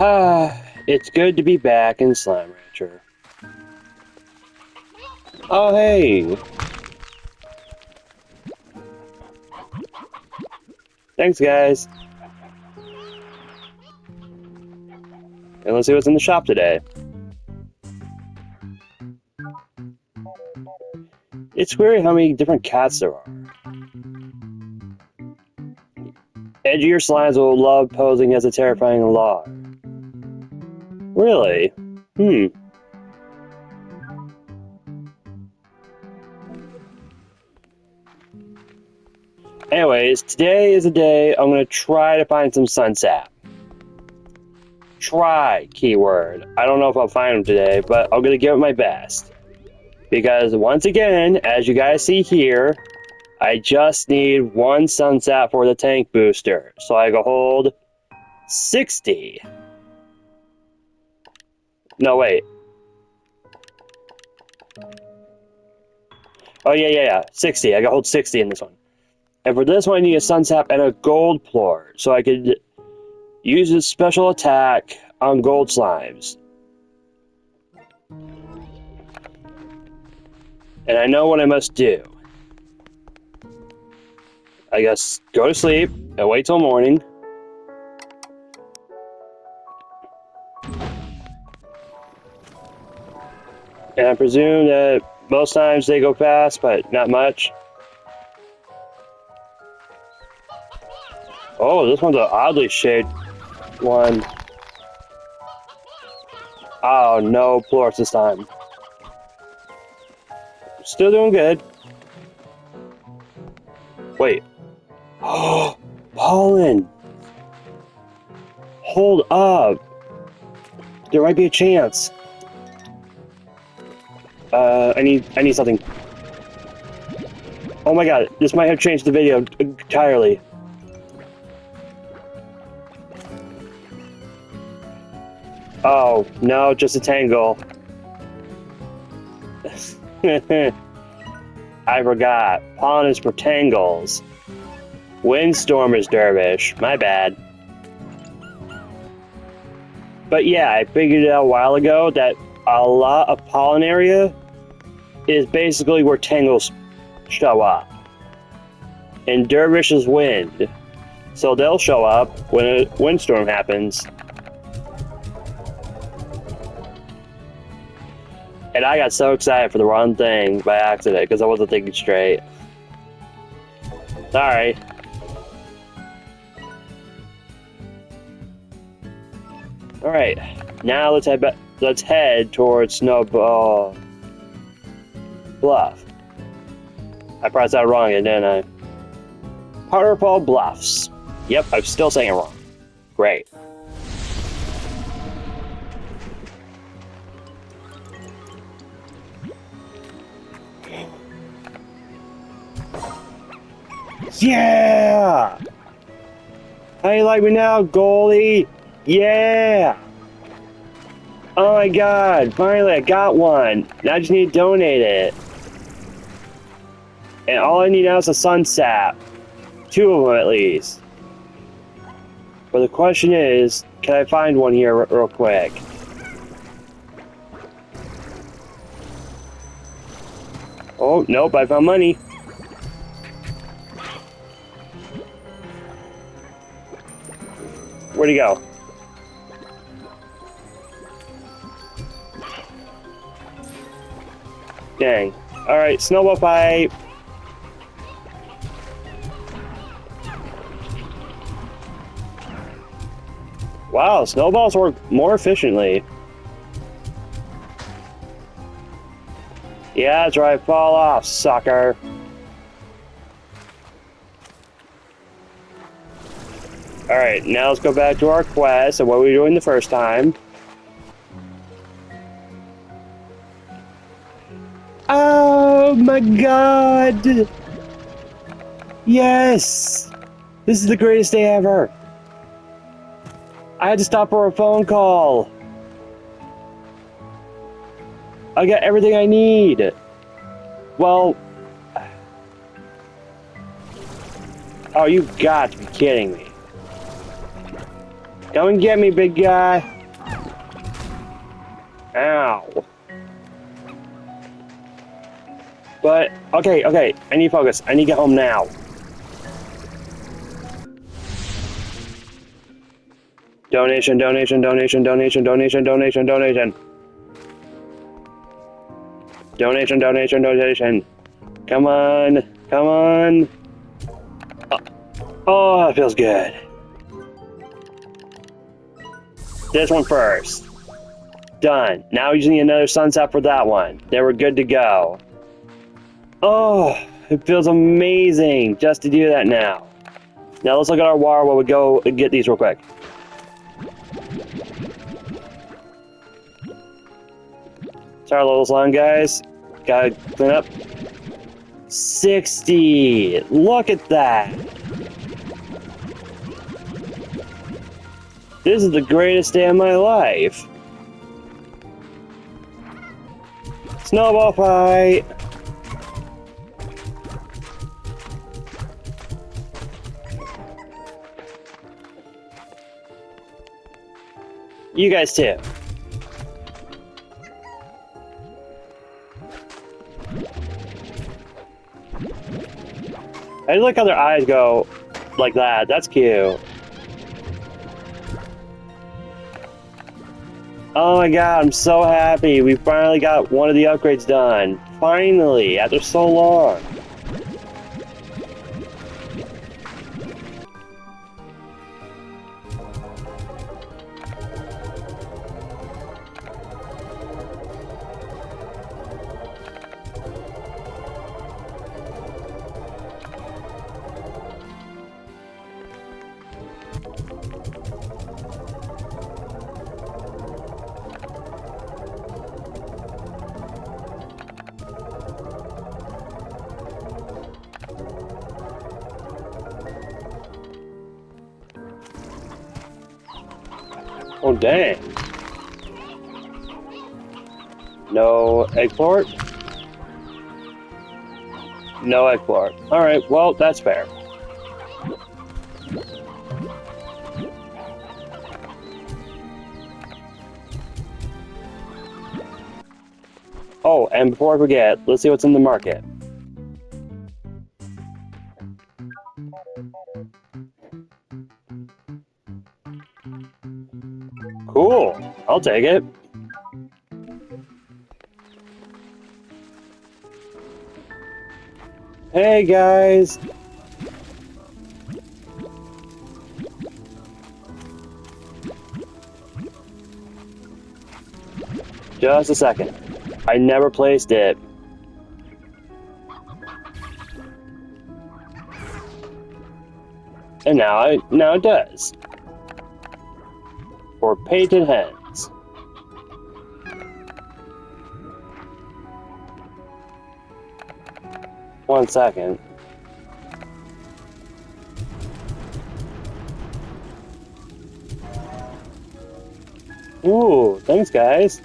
Ah, it's good to be back in Slime Rancher. Oh, hey! Thanks, guys. And let's see what's in the shop today. It's weird how many different cats there are. Edgier slimes will love posing as a terrifying log. Really? Anyways, today is a day I'm going to try to find some sunsap. Try, keyword. I don't know if I'll find them today, but I'm going to give it my best. Because once again, as you guys see here, I just need one sunsap for the tank booster. So I can hold 60. No, wait. Oh, yeah. 60. I can hold 60 in this one. And for this one, I need a sunsap and a gold plort. So I could use a special attack on gold slimes. And I know what I must do. I guess go to sleep and wait till morning. And I presume that most times they go fast, but not much. Oh, this one's an oddly shaped one. Oh, no plorts this time. Still doing good. Wait. Oh, pollen. Hold up. There might be a chance. I need something. Oh my god, this might have changed the video entirely. Oh, no, just a tangle. I forgot. Pollen is for tangles. Windstorm is dervish. My bad. But yeah, I figured it out a while ago that a lot of pollen area is basically where tangles show up. And dervish is wind. So they'll show up when a windstorm happens. And I got so excited for the wrong thing by accident because I wasn't thinking straight. Sorry. Alright, now let's head towards Snowball Bluff. I pronounced that wrong, didn't I? Waterfall Bluffs. Yep, I'm still saying it wrong. Great. Yeah! How you like me now, goalie? Yeah! Oh my god, finally I got one. Now I just need to donate it. And all I need now is a sunsap. 2 of them at least. But the question is, can I find one here real quick? Oh, nope, I found money. Where'd he go? Dang. Alright, snowball fight. Wow, snowballs work more efficiently. Yeah, that's right. Fall off, sucker. Alright, now let's go back to our quest and what we were doing the first time. Oh my god! Yes! This is the greatest day ever! I had to stop for a phone call! I got everything I need! Well... Oh, you got to be kidding me. Come and get me, big guy. Ow. But, okay, I need focus. I need to get home now. Donation. Donation. Donation. Come on. Oh, it feels good. This one first. Done. Now we just need another sunset for that one. Then we're good to go. Oh, it feels amazing just to do that now. Now let's look at our water while we go and get these real quick. Sorry, a little long, guys. Gotta clean up. 60! Look at that! This is the greatest day of my life. Snowball fight! You guys too. I just like how their eyes go like that. That's cute. Oh my god, I'm so happy. We finally got one of the upgrades done. Finally, after so long. Oh, dang. No egg port? No egg port. Alright, well, that's fair. Oh, and before I forget, let's see what's in the market. Cool. I'll take it. Hey, guys. Just a second. I never placed it. And now it does. For painted hens. One second. Ooh, thanks guys.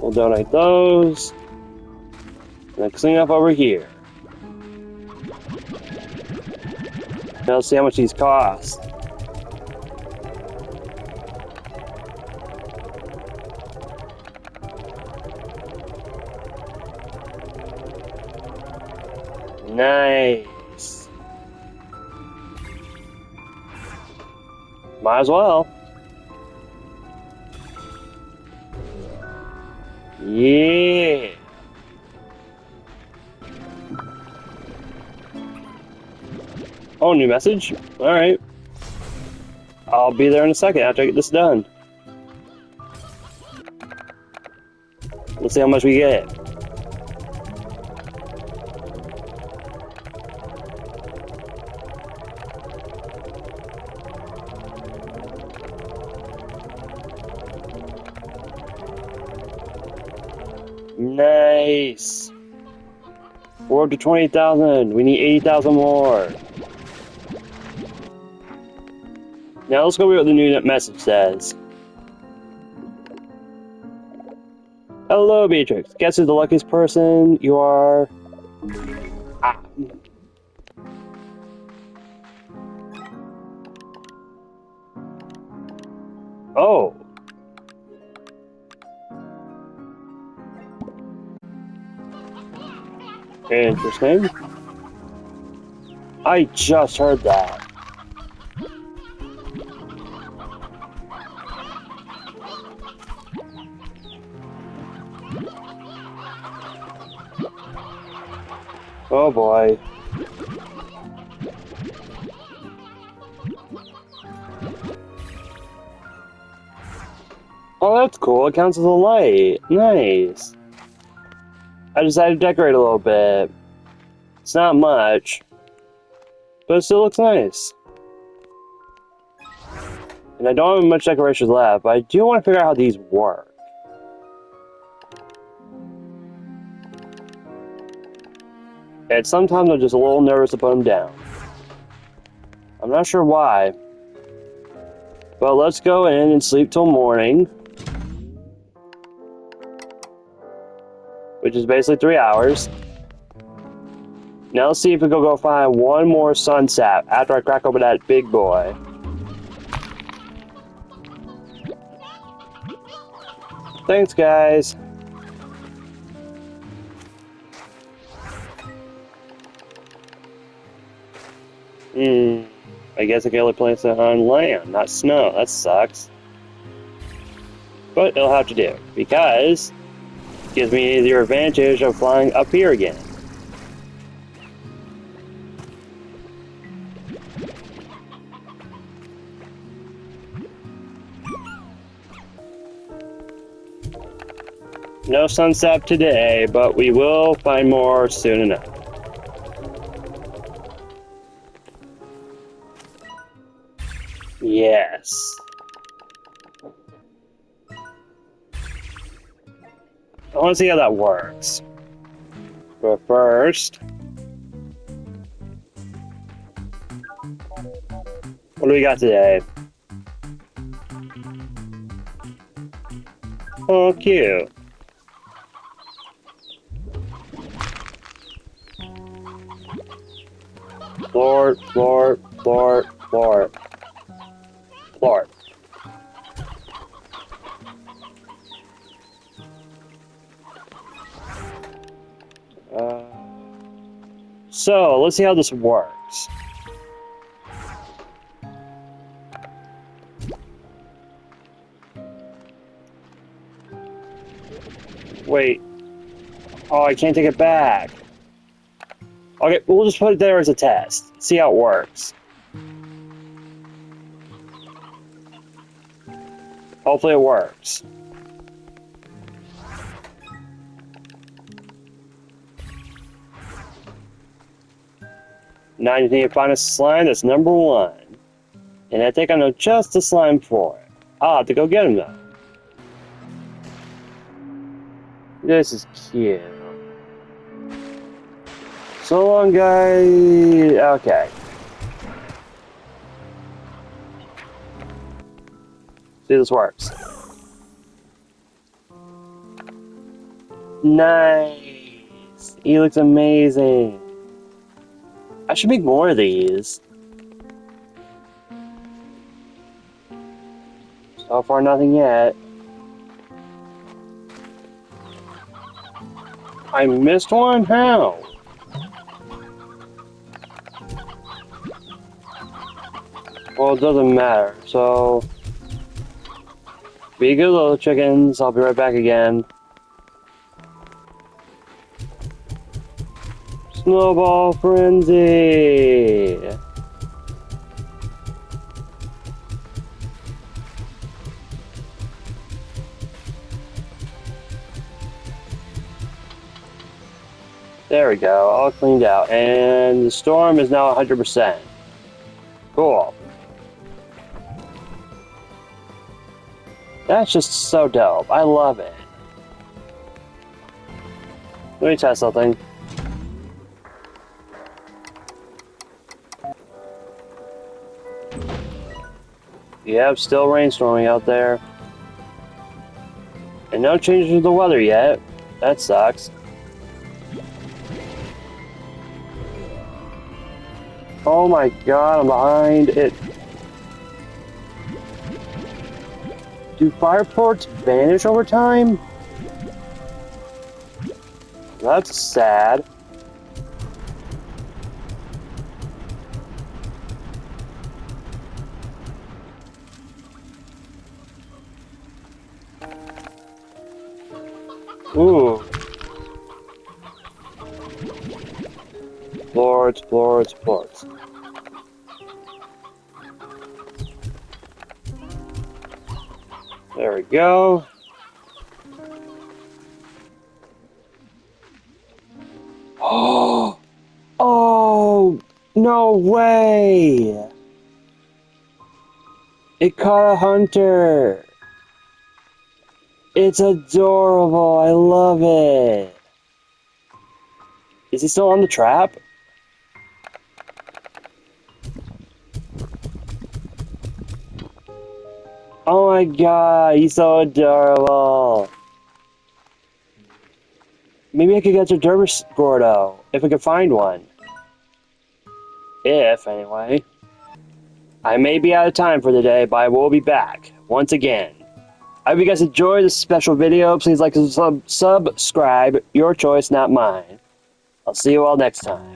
We'll donate those. And then clean up over here. Now let's see how much these cost. Nice. Might as well. Yeah. Oh, new message? Alright. I'll be there in a second after I get this done. Let's see how much we get. Nice. We're up to 20,000. We need 80,000 more. Now let's go read what the new message says. Hello, Beatrix. Guess who's the luckiest person? You are... Oh. Interesting. I just heard that. Oh boy. Oh, that's cool. It counts as a light. Nice. I decided to decorate a little bit. It's not much, but it still looks nice. And I don't have much decorations left, but I do want to figure out how these work. And sometimes I'm just a little nervous to put them down. I'm not sure why. But let's go in and sleep till morning. Which is basically 3 hours. Now let's see if we can go find one more sunset after I crack open that big boy. Thanks, guys. I guess I can only place it on land, not snow. That sucks. But it'll have to do, because it gives me the advantage of flying up here again. No sunset today, but we will find more soon enough. Yes. I want to see how that works. But first, what do we got today? Oh, cute. Floor, floor, floor, floor. Floor. So, let's see how this works. Wait. Oh, I can't take it back. Okay, we'll just put it there as a test. See how it works. Hopefully it works. Now you need to find a slime that's number 1. And I think I know just the slime for it. I'll have to go get him though. This is cute. So long, guys. Okay. See, this works. Nice. He looks amazing. I should make more of these. So far, nothing yet. I missed one? How? Well, it doesn't matter, so... Be good, little chickens. I'll be right back again. Snowball Frenzy! There we go, all cleaned out. And the storm is now 100%. Cool. That's just so dope. I love it. Let me test something. Yep, still rainstorming out there. And no changes to the weather yet. That sucks. Oh my god, I'm behind it. Do fire ports vanish over time? That's sad. Ooh. Ports, ports, ports. There we go. Oh, oh, no way! It caught a hunter. It's adorable. I love it. Is he still on the trap? Oh my god, he's so adorable. Maybe I could get to Dervish Gordo, if I could find one. If, anyway. I may be out of time for the day, but I will be back, once again. I hope you guys enjoyed this special video. Please like and subscribe. Your choice, not mine. I'll see you all next time.